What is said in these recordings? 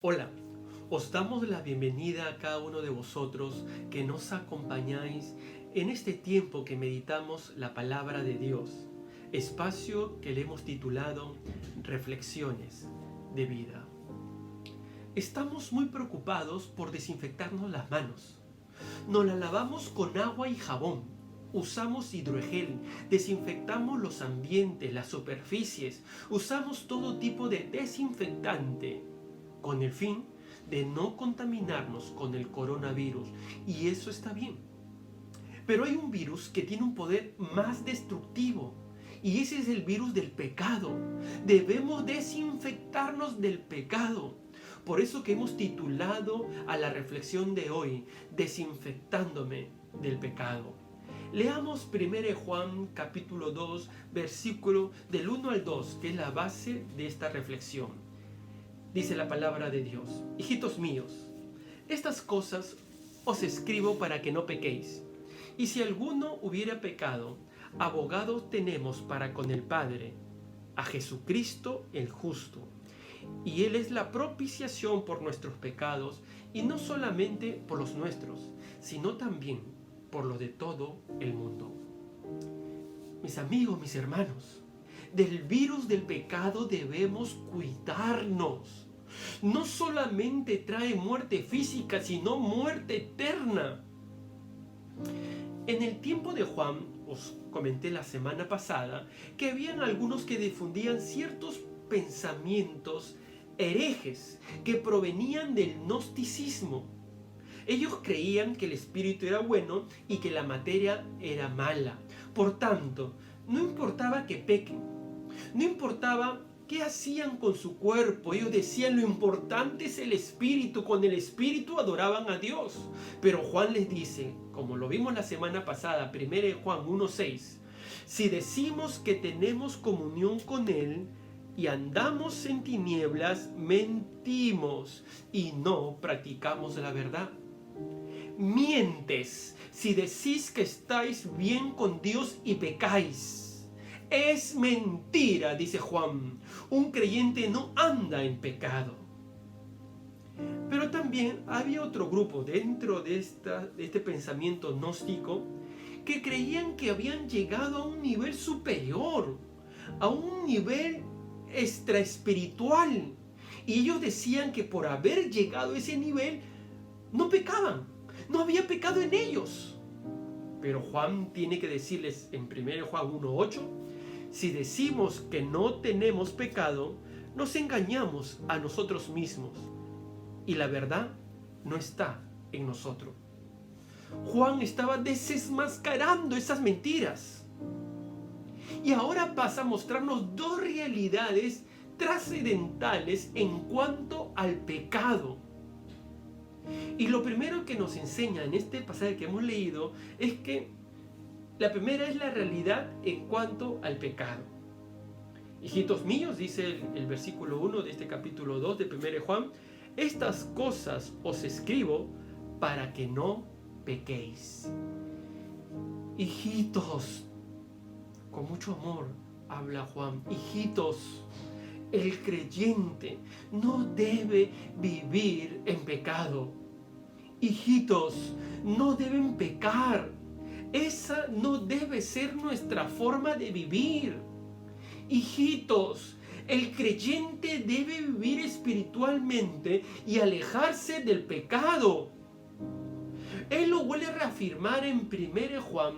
Hola, os damos la bienvenida a cada uno de vosotros que nos acompañáis en este tiempo que meditamos la palabra de Dios, espacio que le hemos titulado Reflexiones de Vida. Estamos muy preocupados por desinfectarnos las manos. Nos las lavamos con agua y jabón. Usamos hidrogel, desinfectamos los ambientes, las superficies, usamos todo tipo de desinfectante con el fin de no contaminarnos con el coronavirus, y eso está bien. Pero hay un virus que tiene un poder más destructivo, y ese es el virus del pecado. Debemos desinfectarnos del pecado. Por eso que hemos titulado a la reflexión de hoy, Desinfectándome del pecado. Leamos 1 Juan capítulo 2, versículo del 1 al 2, que es la base de esta reflexión. Dice la palabra de Dios: Hijitos míos, estas cosas os escribo para que no pequéis. Y si alguno hubiera pecado, abogado tenemos para con el Padre, a Jesucristo el justo. Y Él es la propiciación por nuestros pecados, y no solamente por los nuestros, sino también por los de todo el mundo. Mis amigos, mis hermanos, del virus del pecado debemos cuidarnos. No solamente trae muerte física, sino muerte eterna. En el tiempo de Juan, os comenté la semana pasada, que habían algunos que difundían ciertos pensamientos herejes que provenían del gnosticismo. Ellos creían que el espíritu era bueno y que la materia era mala. Por tanto, no importaba que pequen, no importaba qué hacían con su cuerpo. Ellos decían: lo importante es el espíritu. Con el espíritu adoraban a Dios. Pero Juan les dice, como lo vimos la semana pasada, 1 Juan 1:6, si decimos que tenemos comunión con Él y andamos en tinieblas, mentimos y no practicamos la verdad. Mientes si decís que estáis bien con Dios y pecáis. Es mentira, dice Juan. Un creyente no anda en pecado. Pero también había otro grupo dentro de este pensamiento gnóstico que creían que habían llegado a un nivel superior, a un nivel extraespiritual. Y ellos decían que por haber llegado a ese nivel no pecaban, no había pecado en ellos. Pero Juan tiene que decirles en 1 Juan 1:8, si decimos que no tenemos pecado, nos engañamos a nosotros mismos y la verdad no está en nosotros. Juan estaba desenmascarando esas mentiras. Y ahora pasa a mostrarnos dos realidades trascendentales en cuanto al pecado. Y lo primero que nos enseña en este pasaje que hemos leído es que la primera es la realidad en cuanto al pecado. Hijitos míos, dice el versículo 1 de este capítulo 2 de 1 Juan, estas cosas os escribo para que no pequéis. Hijitos, con mucho amor habla Juan, hijitos, el creyente no debe vivir en pecado. Hijitos, no deben pecar. Esa no debe ser nuestra forma de vivir. Hijitos, el creyente debe vivir espiritualmente y alejarse del pecado. Él lo vuelve a reafirmar en 1 Juan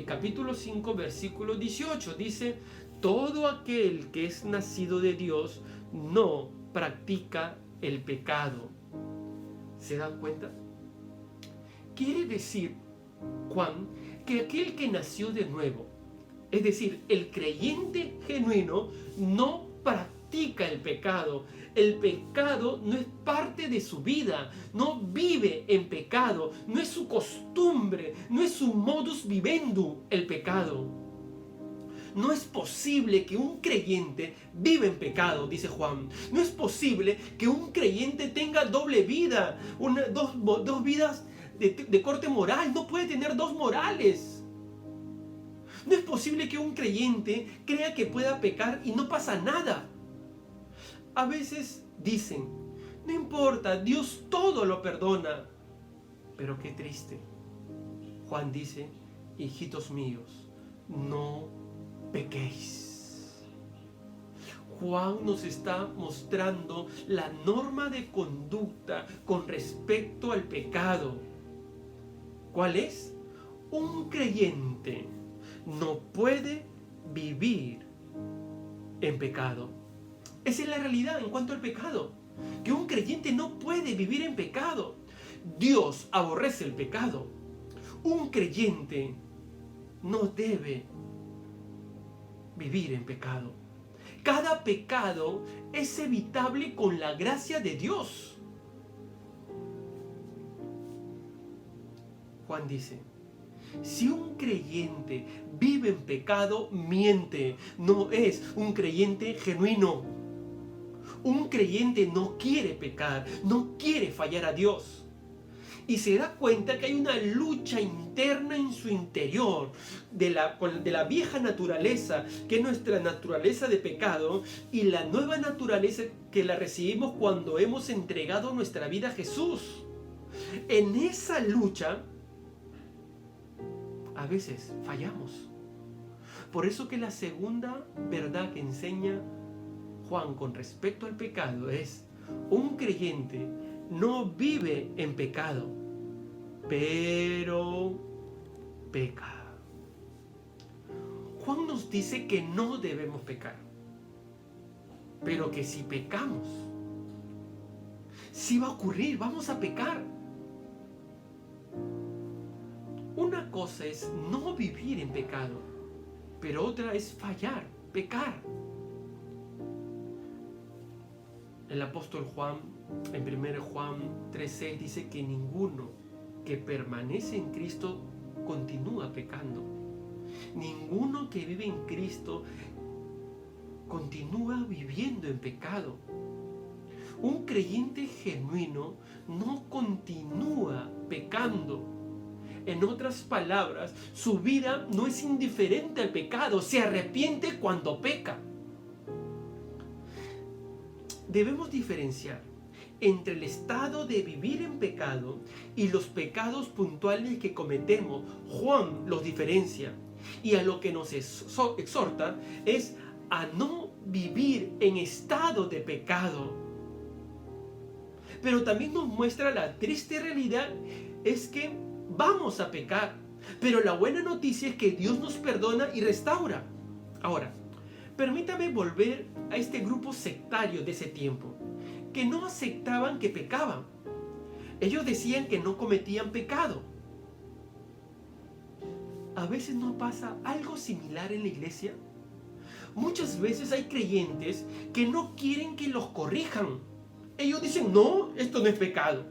capítulo 5 versículo 18. Dice: todo aquel que es nacido de Dios no practica el pecado. ¿Se dan cuenta? Quiere decir Juan que aquel que nació de nuevo, es decir, el creyente genuino, no practica el pecado. El pecado no es parte de su vida, no vive en pecado, no es su costumbre, no es su modus vivendi el pecado. No es posible que un creyente viva en pecado, dice Juan. No es posible que un creyente tenga doble vida, dos vidas de corte moral. No puede tener dos morales. No es posible que un creyente crea que pueda pecar y no pasa nada. A veces dicen: No importa, Dios todo lo perdona. Pero qué triste. Juan dice, hijitos míos, no pequéis. Juan nos está mostrando la norma de conducta con respecto al pecado. ¿Cuál es? Un creyente no puede vivir en pecado. Esa es la realidad en cuanto al pecado, que un creyente no puede vivir en pecado. Dios aborrece el pecado. Un creyente no debe vivir en pecado. Cada pecado es evitable con la gracia de Dios. Juan dice, si un creyente vive en pecado, miente, no es un creyente genuino. Un creyente no quiere pecar, no quiere fallar a Dios. Y se da cuenta que hay una lucha interna en su interior de la vieja naturaleza, que es nuestra naturaleza de pecado, y la nueva naturaleza que la recibimos cuando hemos entregado nuestra vida a Jesús. En esa lucha, a veces fallamos. Por eso que la segunda verdad que enseña Juan con respecto al pecado es: un creyente no vive en pecado, pero peca. Juan nos dice que no debemos pecar, pero que si pecamos, sí va a ocurrir, vamos a pecar. Una cosa es no vivir en pecado, pero otra es fallar, pecar. El apóstol Juan, en 1 Juan 3:6, dice que ninguno que permanece en Cristo continúa pecando. Ninguno que vive en Cristo continúa viviendo en pecado. Un creyente genuino no continúa pecando. En otras palabras, su vida no es indiferente al pecado, se arrepiente cuando peca. Debemos diferenciar entre el estado de vivir en pecado y los pecados puntuales que cometemos. Juan los diferencia, y a lo que nos exhorta es a no vivir en estado de pecado. Pero también nos muestra la triste realidad, es que vamos a pecar, pero la buena noticia es que Dios nos perdona y restaura. Ahora, permítame volver a este grupo sectario de ese tiempo, que no aceptaban que pecaban. Ellos decían que no cometían pecado. ¿A veces no pasa algo similar en la iglesia? Muchas veces hay creyentes que no quieren que los corrijan. Ellos dicen, no, esto no es pecado.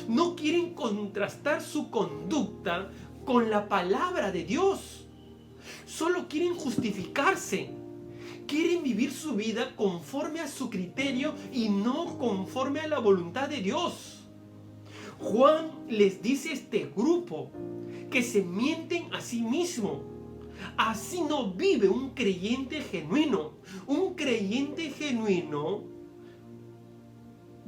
No quieren contrastar su conducta con la palabra de Dios. Solo quieren justificarse. Quieren vivir su vida conforme a su criterio y no conforme a la voluntad de Dios. Juan les dice a este grupo que se mienten a sí mismos. Así no vive un creyente genuino. Un creyente genuino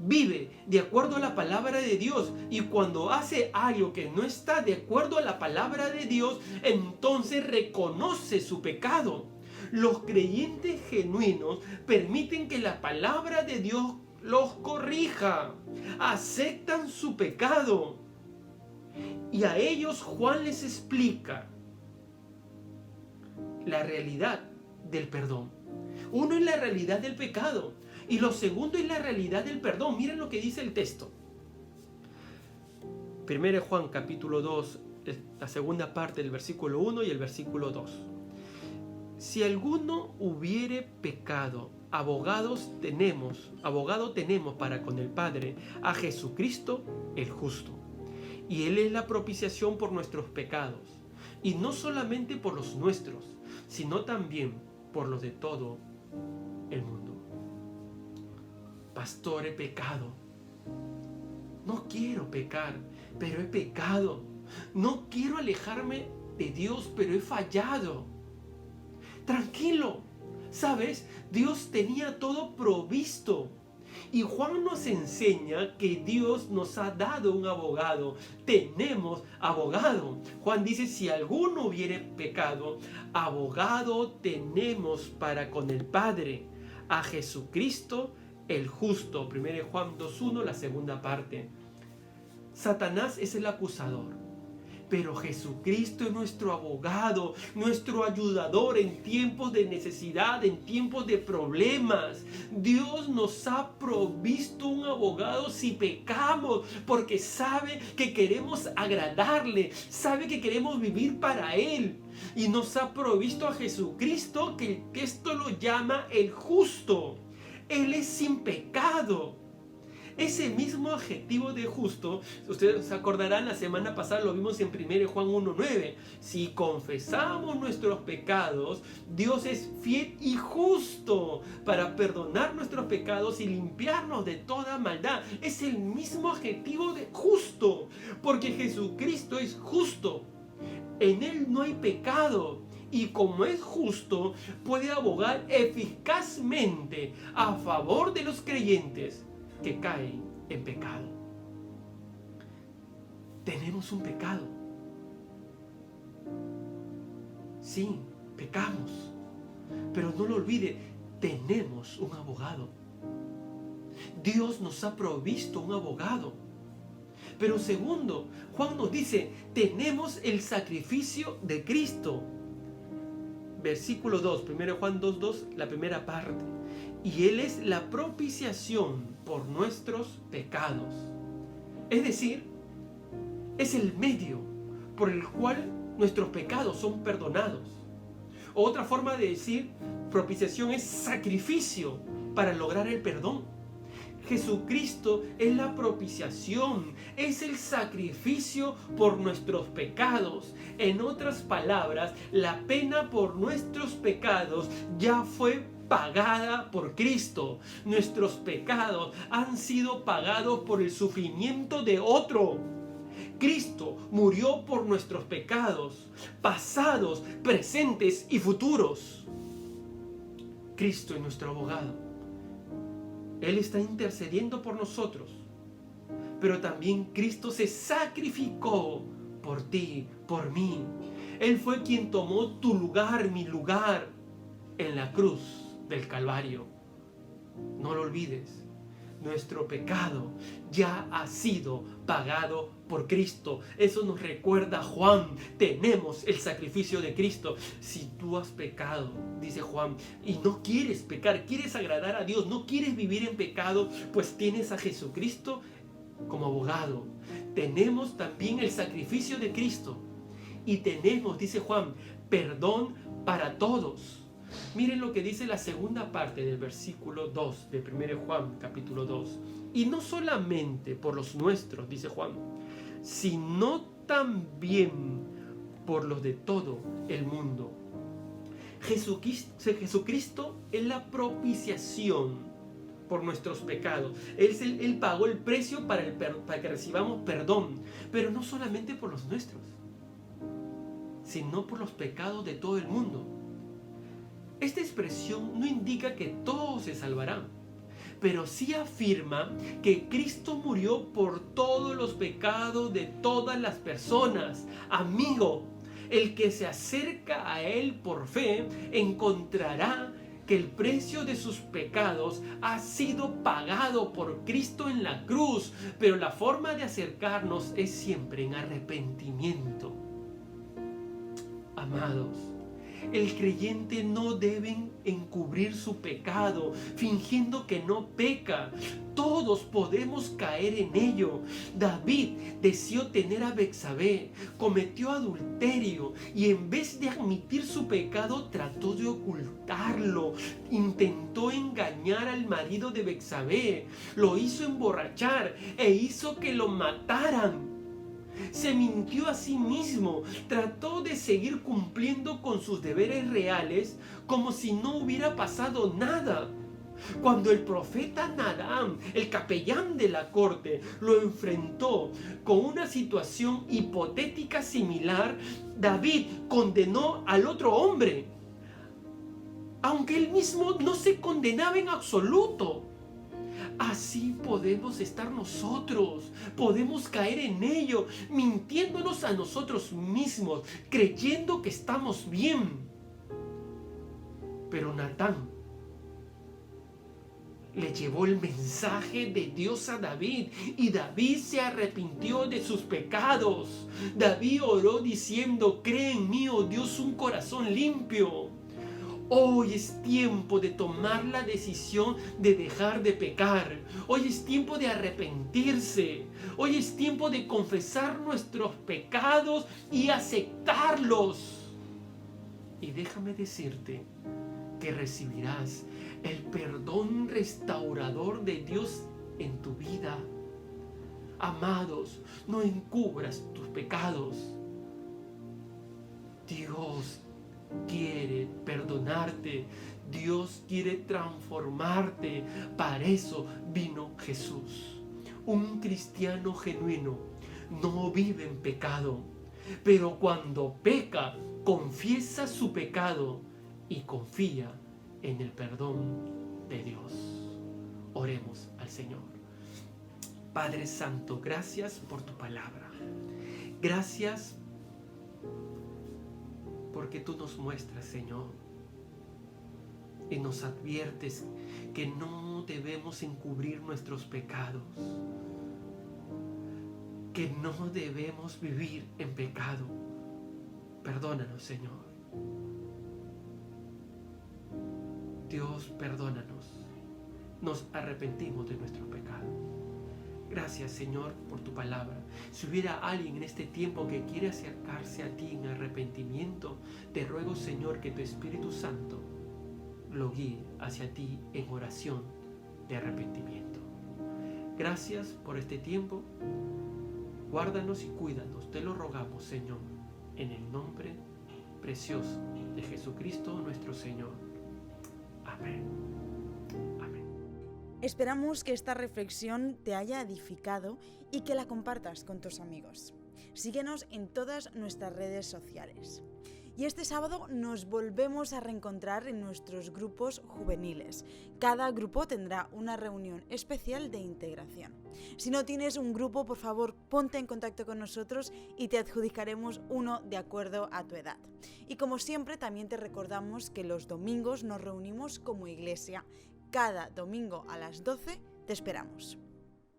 vive de acuerdo a la palabra de Dios, y cuando hace algo que no está de acuerdo a la palabra de Dios, entonces reconoce su pecado. Los creyentes genuinos permiten que la palabra de Dios los corrija, aceptan su pecado, y a ellos Juan les explica la realidad del perdón. Uno es la realidad del pecado, y lo segundo es la realidad del perdón. Miren lo que dice el texto. 1 Juan capítulo 2, la segunda parte del versículo 1 y el versículo 2. Si alguno hubiere pecado, abogado tenemos para con el Padre, a Jesucristo el justo. Y Él es la propiciación por nuestros pecados, y no solamente por los nuestros, sino también por los de todo el mundo. Pastor, he pecado. No quiero pecar, pero he pecado. No quiero alejarme de Dios, pero he fallado. Tranquilo, ¿sabes? Dios tenía todo provisto. Y Juan nos enseña que Dios nos ha dado un abogado. Tenemos abogado. Juan dice, si alguno hubiere pecado, abogado tenemos para con el Padre, a Jesucristo el justo. 1 Juan 2:1, la segunda parte. Satanás es el acusador, pero Jesucristo es nuestro abogado, nuestro ayudador en tiempos de necesidad, en tiempos de problemas. Dios nos ha provisto un abogado si pecamos, porque sabe que queremos agradarle, sabe que queremos vivir para Él. Y nos ha provisto a Jesucristo, que el texto lo llama el justo. Él es sin pecado. Ese mismo adjetivo de justo, ustedes se acordarán, la semana pasada lo vimos en 1 Juan 1:9. Si confesamos nuestros pecados, Dios es fiel y justo para perdonar nuestros pecados y limpiarnos de toda maldad. Es el mismo adjetivo de justo, porque Jesucristo es justo. En Él no hay pecado. Y como es justo, puede abogar eficazmente a favor de los creyentes que caen en pecado. Tenemos un pecado. Sí, pecamos. Pero no lo olvide, tenemos un abogado. Dios nos ha provisto un abogado. Pero segundo, Juan nos dice, tenemos el sacrificio de Cristo. Versículo 2, 1 Juan 2:2, la primera parte. Y Él es la propiciación por nuestros pecados. Es decir, es el medio por el cual nuestros pecados son perdonados. Otra forma de decir propiciación es sacrificio para lograr el perdón. Jesucristo es la propiciación, es el sacrificio por nuestros pecados. En otras palabras, la pena por nuestros pecados ya fue pagada por Cristo. Nuestros pecados han sido pagados por el sufrimiento de otro. Cristo murió por nuestros pecados, pasados, presentes y futuros. Cristo es nuestro abogado. Él está intercediendo por nosotros. Pero también Cristo se sacrificó por ti, por mí. Él fue quien tomó tu lugar, mi lugar, en la cruz del Calvario. No lo olvides. Nuestro pecado ya ha sido pagado por Cristo. Eso nos recuerda Juan. Tenemos el sacrificio de Cristo. Si tú has pecado, dice Juan, y no quieres pecar, quieres agradar a Dios, no quieres vivir en pecado, pues tienes a Jesucristo como abogado. Tenemos también el sacrificio de Cristo. Y tenemos, dice Juan, perdón para todos. Miren lo que dice la segunda parte del versículo 2 de 1 Juan capítulo 2. Y no solamente por los nuestros, dice Juan, sino también por los de todo el mundo. Jesucristo es la propiciación por nuestros pecados. Él pagó el precio para que recibamos perdón, pero no solamente por los nuestros, sino por los pecados de todo el mundo. Esta expresión no indica que todos se salvarán, pero sí afirma que Cristo murió por todos los pecados de todas las personas. Amigo, el que se acerca a Él por fe encontrará que el precio de sus pecados ha sido pagado por Cristo en la cruz, pero la forma de acercarnos es siempre en arrepentimiento. Amados, el creyente no debe encubrir su pecado, fingiendo que no peca. Todos podemos caer en ello. David deseó tener a Betsabé, cometió adulterio y en vez de admitir su pecado trató de ocultarlo. Intentó engañar al marido de Betsabé, lo hizo emborrachar e hizo que lo mataran. Se mintió a sí mismo, trató de seguir cumpliendo con sus deberes reales como si no hubiera pasado nada. Cuando el profeta Natán, el capellán de la corte, lo enfrentó con una situación hipotética similar, David condenó al otro hombre, aunque él mismo no se condenaba en absoluto. Así podemos estar nosotros, podemos caer en ello, mintiéndonos a nosotros mismos, creyendo que estamos bien. Pero Natán le llevó el mensaje de Dios a David y David se arrepintió de sus pecados. David oró diciendo: cree en mí, oh Dios, un corazón limpio. Hoy es tiempo de tomar la decisión de dejar de pecar. Hoy es tiempo de arrepentirse. Hoy es tiempo de confesar nuestros pecados y aceptarlos. Y déjame decirte que recibirás el perdón restaurador de Dios en tu vida. Amados, no encubras tus pecados. Dios quiere perdonarte. Dios quiere transformarte. Para eso vino Jesús. Un cristiano genuino no vive en pecado, pero cuando peca, confiesa su pecado y confía en el perdón de Dios. Oremos al Señor. Padre Santo, gracias por tu palabra. Gracias porque tú nos muestras, Señor, y nos adviertes que no debemos encubrir nuestros pecados, que no debemos vivir en pecado. Perdónanos, Señor. Dios, perdónanos. Nos arrepentimos de nuestros pecados. Gracias, Señor, por tu palabra. Si hubiera alguien en este tiempo que quiere acercarse a ti en arrepentimiento, te ruego, Señor, que tu Espíritu Santo lo guíe hacia ti en oración de arrepentimiento. Gracias por este tiempo. Guárdanos y cuídanos. Te lo rogamos, Señor, en el nombre precioso de Jesucristo nuestro Señor. Amén. Amén. Esperamos que esta reflexión te haya edificado y que la compartas con tus amigos. Síguenos en todas nuestras redes sociales. Y este sábado nos volvemos a reencontrar en nuestros grupos juveniles. Cada grupo tendrá una reunión especial de integración. Si no tienes un grupo, por favor, ponte en contacto con nosotros y te adjudicaremos uno de acuerdo a tu edad. Y como siempre, también te recordamos que los domingos nos reunimos como iglesia. Cada domingo a las 12 te esperamos.